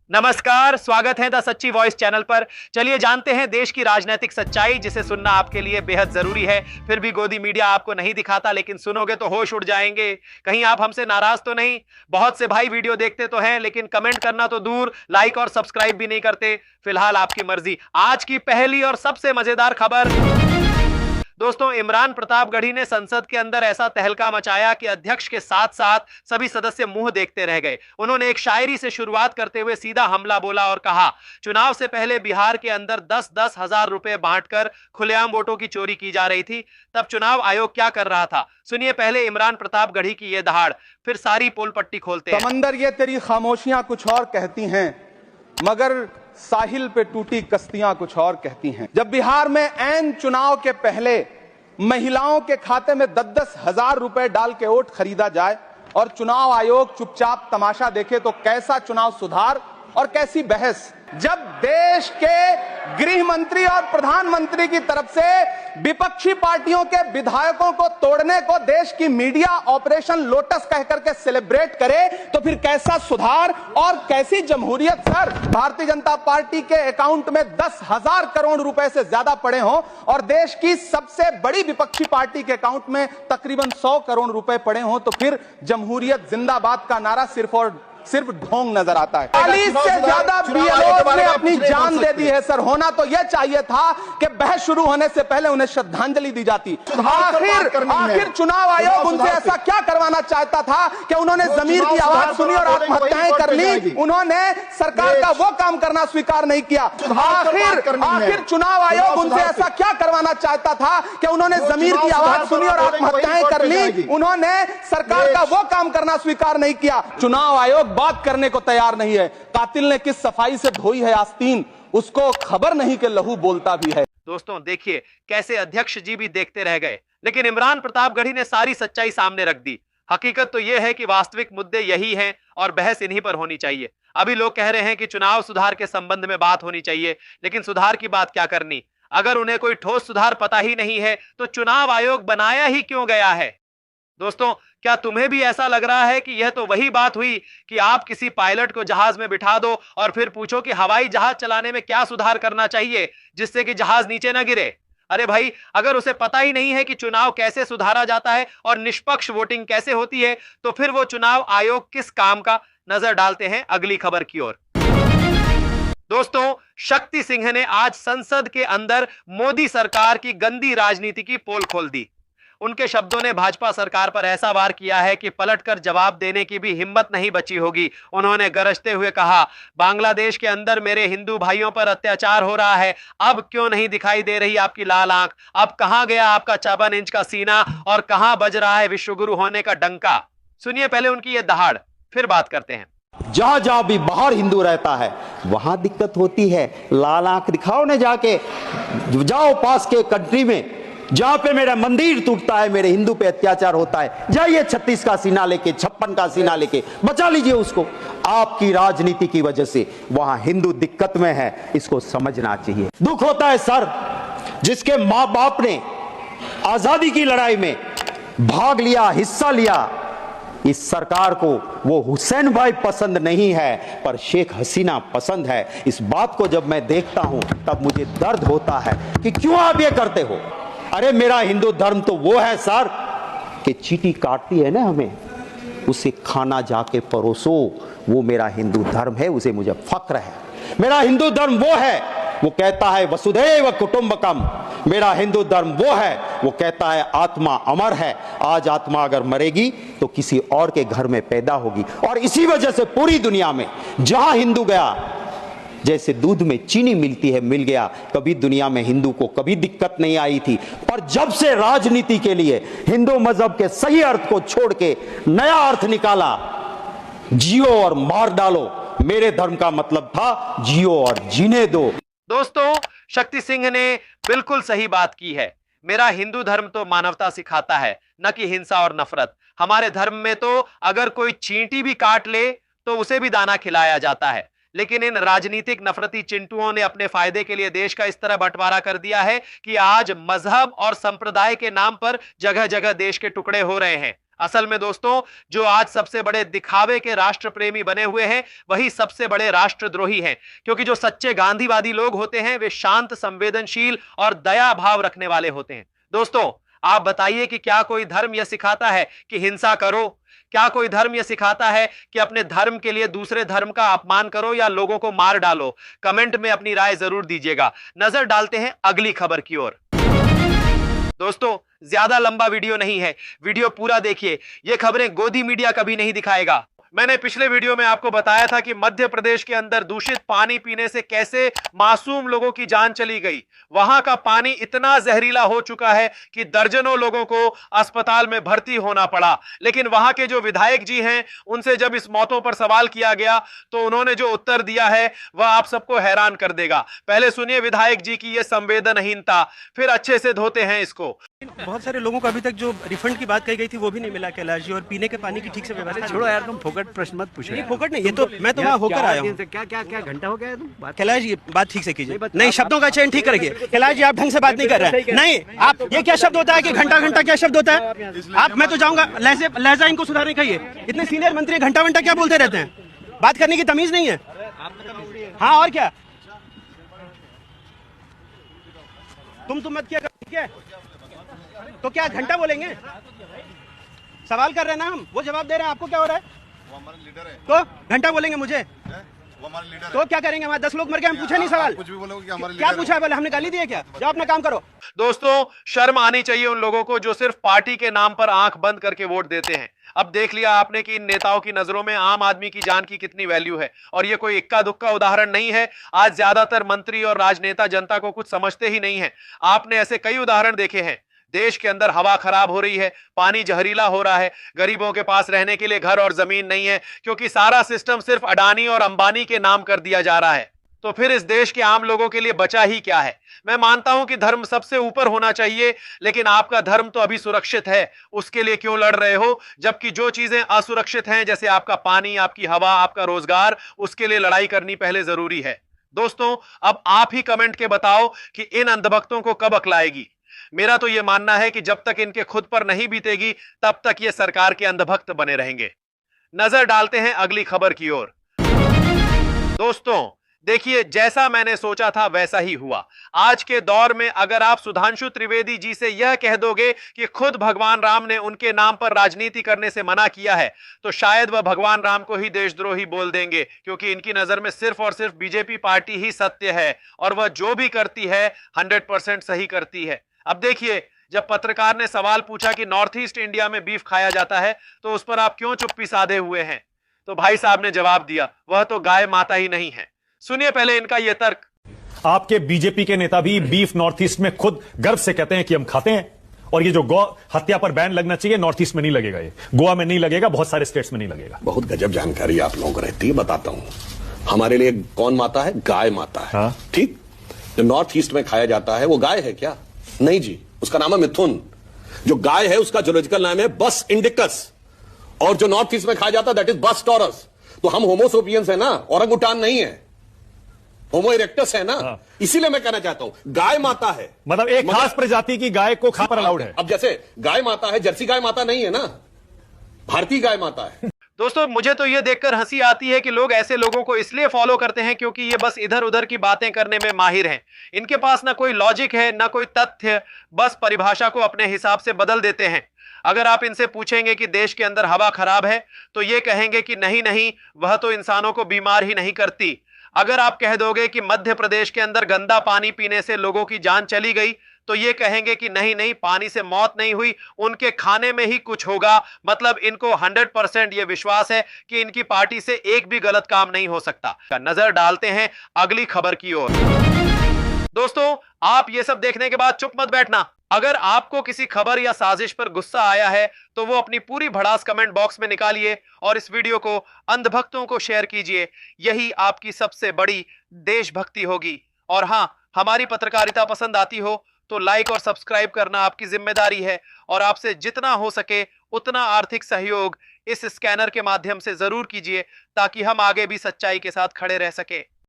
नमस्कार, स्वागत है द सच्ची वॉइस चैनल पर। चलिए जानते हैं देश की राजनीतिक सच्चाई, जिसे सुनना आपके लिए बेहद जरूरी है। फिर भी गोदी मीडिया आपको नहीं दिखाता, लेकिन सुनोगे तो होश उड़ जाएंगे। कहीं आप हमसे नाराज तो नहीं? बहुत से भाई वीडियो देखते तो हैं, लेकिन कमेंट करना तो दूर, लाइक और सब्सक्राइब भी नहीं करते। फिलहाल आपकी मर्जी। आज की पहली और सबसे मजेदार खबर। दोस्तों, इमरान प्रतापगढ़ी ने संसद के अंदर ऐसा तहलका मचाया कि अध्यक्ष के साथ साथ सभी सदस्य मुंह देखते रह गए। उन्होंने एक शायरी से शुरुआत करते हुए सीधा हमला बोला और कहा, चुनाव से पहले बिहार के अंदर 10-10 हजार रुपए बांटकर खुलेआम वोटों की चोरी की जा रही थी। तब चुनाव आयोग क्या कर रहा था? सुनिए पहले इमरान प्रतापगढ़ी की यह दहाड़, फिर सारी पोल पट्टी खोलते हैं। समंदर ये तेरी खामोशियां कुछ और कहती हैं, मगर साहिल पे टूटी कश्तियां कुछ और कहती हैं। जब बिहार में ऐन चुनाव के पहले महिलाओं के खाते में 10-10 हजार रुपए डाल के वोट खरीदा जाए और चुनाव आयोग चुपचाप तमाशा देखे, तो कैसा चुनाव सुधार और कैसी बहस। जब देश के गृह मंत्री और प्रधानमंत्री की तरफ से विपक्षी पार्टियों के विधायकों को तोड़ने को देश की मीडिया ऑपरेशन लोटस कह करके सेलिब्रेट करे, तो फिर कैसा सुधार और कैसी जमहूरियत। सर, भारतीय जनता पार्टी के अकाउंट में 10,000 करोड़ रुपए से ज्यादा पड़े हों और देश की सबसे बड़ी विपक्षी पार्टी के अकाउंट में तकरीबन 100 करोड़ रुपए पड़े हों, तो फिर जमहूरियत जिंदाबाद का नारा सिर्फ ढोंग नजर आता है। 40 से ज्यादा बीएलओ ने अपनी जान दे दी है। सर, होना तो यह चाहिए था कि बहस शुरू होने से पहले उन्हें श्रद्धांजलि दी जाती। आखिर चुनाव आयोग उनसे ऐसा क्या करवाना चाहता था कि उन्होंने जमीर की आवाज सुनी और आत्महत्याएं कर ली? उन्होंने सरकार का वो काम करना स्वीकार नहीं किया। आखिर चुनाव आयोग उनसे ऐसा क्या करवाना चाहता था कि उन्होंने जमीर की आवाज सुनी और आत्महत्याएं कर ली? उन्होंने सरकार का वो काम करना स्वीकार नहीं किया। चुनाव आयोग बात करने को तैयार नहीं है। कातिल ने किस सफाई से धोई है आस्तीन, उसको खबर नहीं कि लहू बोलता भी है। दोस्तों देखिए कैसे अध्यक्ष जी भी देखते रह गए, लेकिन इमरान प्रतापगढ़ी ने सारी सच्चाई सामने रख दी। हकीकत तो यह है कि वास्तविक मुद्दे यही हैं और बहस इन्हीं पर होनी चाहिए। अभी लोग कह रहे हैं कि चुनाव सुधार के संबंध में बात होनी चाहिए, लेकिन सुधार की बात क्या करनी? अगर उन्हें कोई ठोस सुधार पता ही नहीं है तो चुनाव आयोग बनाया ही क्यों गया है? दोस्तों, क्या तुम्हें भी ऐसा लग रहा है कि यह तो वही बात हुई कि आप किसी पायलट को जहाज में बिठा दो और फिर पूछो कि हवाई जहाज चलाने में क्या सुधार करना चाहिए जिससे कि जहाज नीचे ना गिरे? अरे भाई, अगर उसे पता ही नहीं है कि चुनाव कैसे सुधारा जाता है और निष्पक्ष वोटिंग कैसे होती है, तो फिर वो चुनाव आयोग किस काम का? नजर डालते हैं अगली खबर की ओर। दोस्तों, शक्ति सिंह ने आज संसद के अंदर मोदी सरकार की गंदी राजनीति की पोल खोल दी। उनके शब्दों ने भाजपा सरकार पर ऐसा वार किया है कि पलटकर जवाब देने की भी हिम्मत नहीं बची होगी। उन्होंने गरजते हुए कहा, बांग्लादेश के अंदर मेरे हिंदू भाइयों पर अत्याचार हो रहा है, अब क्यों नहीं दिखाई दे रही आपकी लाल आंख? अब कहां गया आपका 54 इंच का सीना और कहां बज रहा है विश्वगुरु होने का डंका? सुनिए पहले उनकी यह दहाड़, फिर बात करते हैं। जहां जहां भी बाहर हिंदू रहता है वहां दिक्कत होती है। लाल आंख दिखाओ ना, जाके जाओ पास के कंट्री में जहां पे मेरा मंदिर टूटता है, मेरे हिंदू पे अत्याचार होता है, जाइए 36 का सीना लेके, 56 का सीना लेके बचा लीजिए उसको। आपकी राजनीति की वजह से वहां हिंदू दिक्कत में है, इसको समझना चाहिए। दुख होता है सर, जिसके मां बाप ने आजादी की लड़ाई में भाग लिया, हिस्सा लिया। इस सरकार को वो हुसैन भाई पसंद नहीं है पर शेख हसीना पसंद है। इस बात को जब मैं देखता हूं तब मुझे दर्द होता है कि क्यों आप ये करते हो। अरे मेरा हिंदू धर्म तो वो है सर कि चींटी काटती है ना हमें, उसे खाना जाके परोसो, वो मेरा हिंदू धर्म है, उसे मुझे फक्र है। मेरा हिंदू धर्म वो है, वो कहता है वसुधैव कुटुंबकम। मेरा हिंदू धर्म वो है, वो कहता है आत्मा अमर है। आज आत्मा अगर मरेगी तो किसी और के घर में पैदा होगी। और इसी वजह से पूरी दुनिया में जहां हिंदू गया, जैसे दूध में चीनी मिलती है, मिल गया। कभी दुनिया में हिंदू को कभी दिक्कत नहीं आई थी, पर जब से राजनीति के लिए हिंदू मजहब के सही अर्थ को छोड़ के नया अर्थ निकाला, जियो और मार डालो, मेरे धर्म का मतलब था जियो और जीने दो। दोस्तों, शक्ति सिंह ने बिल्कुल सही बात की है। मेरा हिंदू धर्म तो मानवता सिखाता है, न कि हिंसा और नफरत। हमारे धर्म में तो अगर कोई चींटी भी काट ले तो उसे भी दाना खिलाया जाता है, लेकिन इन राजनीतिक नफरती चिंटुओं ने अपने फायदे के लिए देश का इस तरह बंटवारा कर दिया है कि आज मजहब और संप्रदाय के नाम पर जगह जगह देश के टुकड़े हो रहे हैं। असल में दोस्तों, जो आज सबसे बड़े दिखावे के राष्ट्र प्रेमी बने हुए हैं वही सबसे बड़े राष्ट्रद्रोही हैं, क्योंकि जो सच्चे गांधीवादी लोग होते हैं वे शांत, संवेदनशील और दया भाव रखने वाले होते हैं। दोस्तों, आप बताइए कि क्या कोई धर्म यह सिखाता है कि हिंसा करो? क्या कोई धर्म यह सिखाता है कि अपने धर्म के लिए दूसरे धर्म का अपमान करो या लोगों को मार डालो? कमेंट में अपनी राय जरूर दीजिएगा। नजर डालते हैं अगली खबर की ओर। दोस्तों, ज्यादा लंबा वीडियो नहीं है, वीडियो पूरा देखिए। ये खबरें गोदी मीडिया कभी नहीं दिखाएगा। मैंने पिछले वीडियो में आपको बताया था कि मध्य प्रदेश के अंदर दूषित पानी पीने से कैसे मासूम लोगों की जान चली गई। वहां का पानी इतना जहरीला हो चुका है कि दर्जनों लोगों को अस्पताल में भर्ती होना पड़ा। लेकिन वहां के जो विधायक जी हैं, उनसे जब इस मौतों पर सवाल किया गया तो उन्होंने जो उत्तर दिया है वह आप सबको हैरान कर देगा। पहले सुनिए विधायक जी की यह संवेदनहीनता, फिर अच्छे से धोते हैं इसको। बहुत सारे लोगों को अभी तक जो रिफंड की बात कही गई थी वो भी नहीं मिला कैलाश जी, और पीने के पानी की ठीक से व्यवस्था। छोड़ो यार, तुम फोकट प्रश्न मत पूछो। नहीं, फोकट नहीं, ये तो मैं तो वहाँ होकर आया हूँ। क्या घंटा हो गया तुम? कैलाश जी, बात ठीक से कीजिए। नहीं, शब्दों का चयन ठीक करिए। कैलाश जी, आप ढंग से बात नहीं कर रहे हैं। नहीं, आप ये क्या शब्द होता है कि घंटा घंटा क्या शब्द होता है? आप, मैं तो जाऊंगा, लहजा इनको सुधारने कहिए। इतने सीनियर मंत्री घंटा घंटा क्या बोलते रहते हैं? बात करने की तमीज नहीं है। हाँ, और क्या? तुम मत किया, ठीक है? तो क्या घंटा बोलेंगे? सवाल कर रहे हैं ना हम, वो जवाब दे रहे हैं। आपको क्या हो रहा है? वो हमारा लीडर है। तो घंटा बोलेंगे मुझे? वो हमारा लीडर तो क्या करेंगे? हमारे 10 लोग मर गए, हम पूछे नहीं सवाल। कुछ भी बोलोगे कि हमारे क्या पूछा है? बोले हमने गाली दी है क्या? जाओ अपना काम करो। दोस्तों, शर्म आनी चाहिए उन लोगों को जो सिर्फ पार्टी के नाम पर आंख बंद करके वोट देते हैं। अब देख लिया आपने कि इन नेताओं की नजरों में आम आदमी की जान की कितनी वैल्यू है। और ये कोई इक्का दुक्का उदाहरण नहीं है। आज ज्यादातर मंत्री और राजनेता जनता को कुछ समझते ही नहीं है। आपने ऐसे कई उदाहरण देखे हैं। देश के अंदर हवा खराब हो रही है, पानी जहरीला हो रहा है, गरीबों के पास रहने के लिए घर और जमीन नहीं है, क्योंकि सारा सिस्टम सिर्फ अडानी और अंबानी के नाम कर दिया जा रहा है। तो फिर इस देश के आम लोगों के लिए बचा ही क्या है? मैं मानता हूं कि धर्म सबसे ऊपर होना चाहिए, लेकिन आपका धर्म तो अभी सुरक्षित है, उसके लिए क्यों लड़ रहे हो? जबकि जो चीजें असुरक्षित हैं, जैसे आपका पानी, आपकी हवा, आपका रोजगार, उसके लिए लड़ाई करनी पहले जरूरी है। दोस्तों, अब आप ही कमेंट के बताओ कि इन अंधभक्तों को कब अक्ल आएगी। मेरा तो यह मानना है कि जब तक इनके खुद पर नहीं बीतेगी तब तक ये सरकार के अंधभक्त बने रहेंगे। नजर डालते हैं अगली खबर की ओर। दोस्तों, देखिए, जैसा मैंने सोचा था वैसा ही हुआ। आज के दौर में अगर आप सुधांशु त्रिवेदी जी से यह कह दोगे कि खुद भगवान राम ने उनके नाम पर राजनीति करने से मना किया है, तो शायद वह भगवान राम को ही देशद्रोही बोल देंगे, क्योंकि इनकी नजर में सिर्फ और सिर्फ बीजेपी पार्टी ही सत्य है और वह जो भी करती है 100% सही करती है। अब देखिए, जब पत्रकार ने सवाल पूछा कि नॉर्थ ईस्ट इंडिया में बीफ खाया जाता है तो उस पर आप क्यों चुप्पी साधे हुए हैं, तो भाई साहब ने जवाब दिया, वह तो गाय माता ही नहीं है। सुनिए पहले इनका यह तर्क। आपके बीजेपी के नेता भी बीफ नॉर्थ ईस्ट में खुद गर्व से कहते हैं कि हम खाते हैं, और ये जो गौ हत्या पर बैन लगना चाहिए, नॉर्थ ईस्ट में नहीं लगेगा, ये गोवा में नहीं लगेगा, बहुत सारे स्टेट्स में नहीं लगेगा। बहुत गजब जानकारी आप लोगों को रहती है, बताता हूं। हमारे लिए कौन माता है? गाय माता है। हाँ? ठीक। जो नॉर्थ ईस्ट में खाया जाता है वो गाय है क्या? नहीं जी, उसका नाम है मिथुन। जो गाय है उसका जूलॉजिकल नाम है बस इंडिकस, और जो नॉर्थ ईस्ट में खाया जाता है दैट इज बस टॉरस। तो हम होमोसोपियंस है ना, औरंगुटान नहीं है, होमो इरेक्टस है ना। हाँ। इसीलिए मैं कहना चाहता हूं गाय माता है, मतलब एक खास प्रजाति की गाय को खा पर अलाउड है। अब जैसे गाय माता है, जर्सी गाय माता नहीं है ना, भारतीय गाय माता है। दोस्तों, मुझे तो यह देखकर हंसी आती है कि लोग ऐसे लोगों को इसलिए फॉलो करते हैं क्योंकि ये बस इधर उधर की बातें करने में माहिर हैं। इनके पास ना कोई लॉजिक है, ना कोई तथ्य, बस परिभाषा को अपने हिसाब से बदल देते हैं। अगर आप इनसे पूछेंगे कि देश के अंदर हवा खराब है तो ये कहेंगे कि नहीं नहीं, वह तो इंसानों को बीमार ही नहीं करती। अगर आप कह दोगे कि मध्य प्रदेश के अंदर गंदा पानी पीने से लोगों की जान चली गई तो ये कहेंगे कि नहीं नहीं, पानी से मौत नहीं हुई, उनके खाने में ही कुछ होगा। मतलब इनको 100% ये विश्वास है कि इनकी पार्टी से एक भी गलत काम नहीं हो सकता। नजर डालते हैं अगली खबर की ओर। दोस्तों, आप ये सब देखने के बाद चुप मत बैठना। अगर आपको किसी खबर या साजिश पर गुस्सा आया है तो वो अपनी पूरी भड़ास कमेंट बॉक्स में निकालिए और इस वीडियो को अंधभक्तों को शेयर कीजिए। यही आपकी सबसे बड़ी देशभक्ति होगी। और हां, हमारी पत्रकारिता पसंद आती हो तो लाइक और सब्सक्राइब करना आपकी जिम्मेदारी है, और आपसे जितना हो सके उतना आर्थिक सहयोग इस स्कैनर के माध्यम से जरूर कीजिए ताकि हम आगे भी सच्चाई के साथ खड़े रह सके।